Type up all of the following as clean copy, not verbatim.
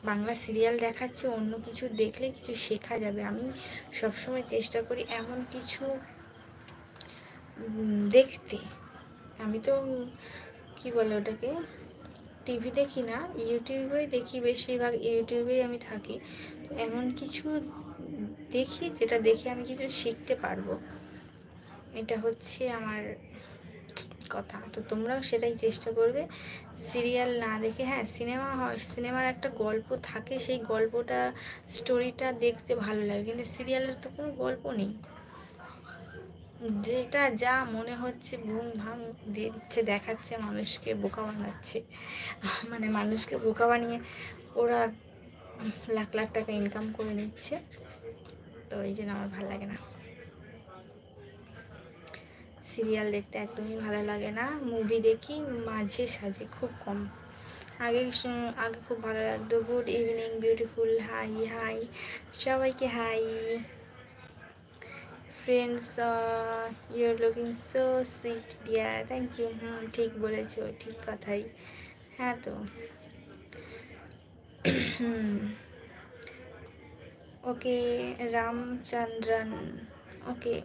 Bangla serial দেখাচ্ছে, অন্য কিছু দেখলে কিছু শেখা যাবে। আমি সবসময় চেষ্টা করি এমন কিছু দেখতে। আমি তো কি বলে ওটাকে, টিভি দেখি না, ইউটিউবেই দেখি, বেশিরভাগ ইউটিউবেই আমি থাকি। এমন কিছু দেখি যেটা দেখে আমি কিছু শিখতে পারবো, এটা হচ্ছে আমার কথা। তো তোমরাও সেটাই চেষ্টা করবে, সিরিয়াল না দেখে। হ্যাঁ, সিনেমা হয়, সিনেমার একটা গল্প থাকে, সেই গল্পটা, স্টোরিটা দেখতে ভালো লাগে, কিন্তু সিরিয়ালের তো কোনো গল্প নেই। যেটা যা মনে হচ্ছে ভুম ভাম দিয়ে দিচ্ছে, দেখাচ্ছে, মানুষকে বোকা বানাচ্ছে। মানে মানুষকে বোকা বানিয়ে ওরা লাখ লাখ টাকা ইনকাম করে নিচ্ছে। তো এই জন্য আমার ভালো লাগে না, সিরিয়াল দেখতে একদমই ভালো লাগে না। মুভি দেখি মাঝে সাঝে, খুব কম। আগে আগে খুব ভালো লাগতো। Good evening beautiful, hi hi সবাইকে, hi friends, your looking so sweet dear, thank you. ঠিক বলেছো, ঠিক কথাই। হ্যাঁ তো ওকে রামচন্দ্রন, ওকে।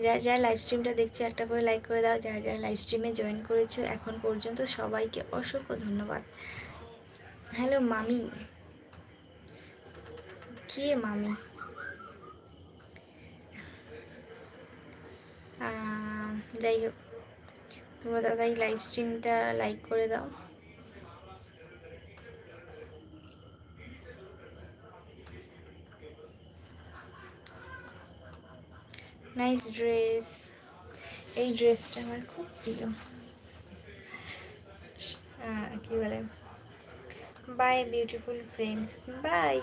যারা যারা লাইভ স্ট্রিমটা দেখছে একটা করে লাইক করে দাও। যারা যারা লাইভ স্ট্রিমে জয়েন করেছো এখন পর্যন্ত সবাইকে অসংখ্য ধন্যবাদ। হ্যালো মামি, কে মামি? যাই হোক, তোমরা দাদা এই লাইভ স্ট্রিমটা লাইক করে দাও। নাইস ড্রেস, এই ড্রেসটা আমার খুব প্রিয়। কি বলে, বাই বিউটিফুল ফ্রেন্ডস, বাই।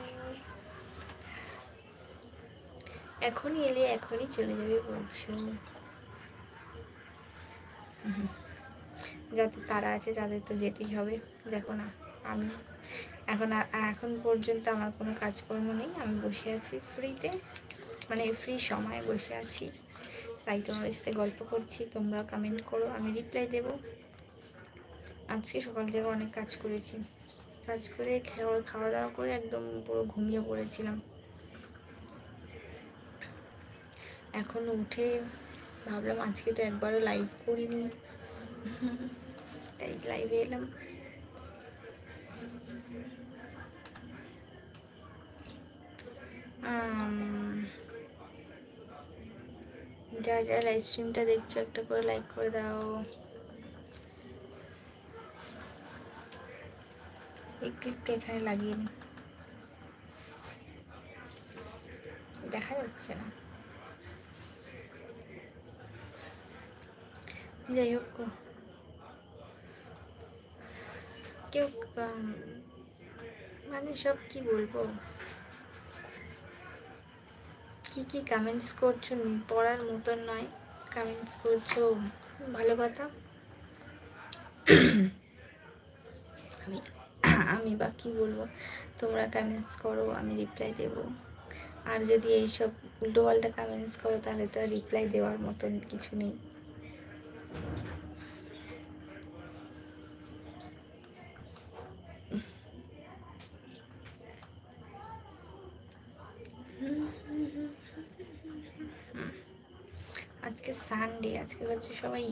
এখনই এলে এখনই চলে যাবে বলছো? যাদের তারা আছে তাদের তো যেতেই হবে। দেখো না, আমি এখন পর্যন্ত আমার কোনো কাজকর্ম নেই, আমি বসে আছি ফ্রিতে, মানে ফ্রি সময় বসে আছি, তাই তোমাদের সাথে গল্প করছি। তোমরা কমেন্ট করো, আমি রিপ্লাই দেব। আজকে সকাল থেকে অনেক কাজ করেছি, কাজ করে খাওয়া দাওয়া করে একদম পুরো ঘুমিয়ে পড়েছিলাম। এখন উঠে ভাবলাম আজকে তো একবারও লাইভ করিনি, তাই লাইভে এলাম। যারা যারা লাইভ স্ট্রিমটা দেখছো একটা করে লাইক করে দাও। এই ক্লিপটা এখানে লাগিয়ে নি, দেখা যাচ্ছে না। যাই হোক, কেউ মানে সব কি বলবো, কি কি কমেন্টস করছো পড়ার মতন নয়, কমেন্টস করছো, ভালো কথা। আমি আমি বা কী বলবো, তোমরা কমেন্টস করো, আমি রিপ্লাই দেব। আর যদি এইসব উল্টোপাল্টা কমেন্টস করো তাহলে তো আর রিপ্লাই দেওয়ার মতন কিছু নেই। আজকে সানডে, আজকে হচ্ছে সবাই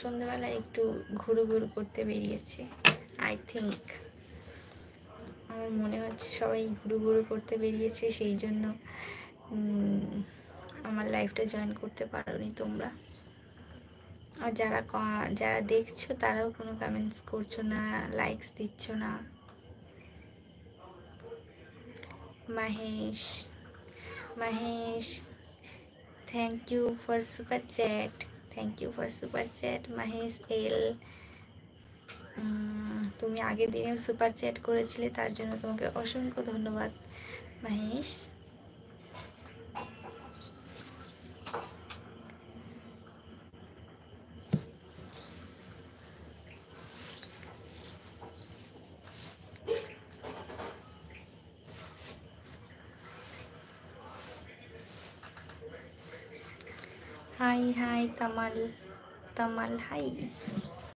সন্ধ্যেবেলায় একটু ঘুরু ঘুরু করতে বেরিয়েছে। আই থিঙ্ক, আমার মনে হচ্ছে সবাই ঘুরু ঘুরু করতে বেরিয়েছে, সেই জন্য আমার লাইফটা জয়েন করতে পারোনি তোমরা। আর যারা যারা দেখছো তারাও কোনো কমেন্টস করছো না, লাইকস দিচ্ছ না। Mahesh, Mahesh, thank you for super chat, thank you for super chat Mahesh L. তুমি আগের দিনেও সুপার চ্যাট করেছিলে, তার জন্য তোমাকে অসংখ্য ধন্যবাদ Mahesh. Hi hi Tamal, Tamal high.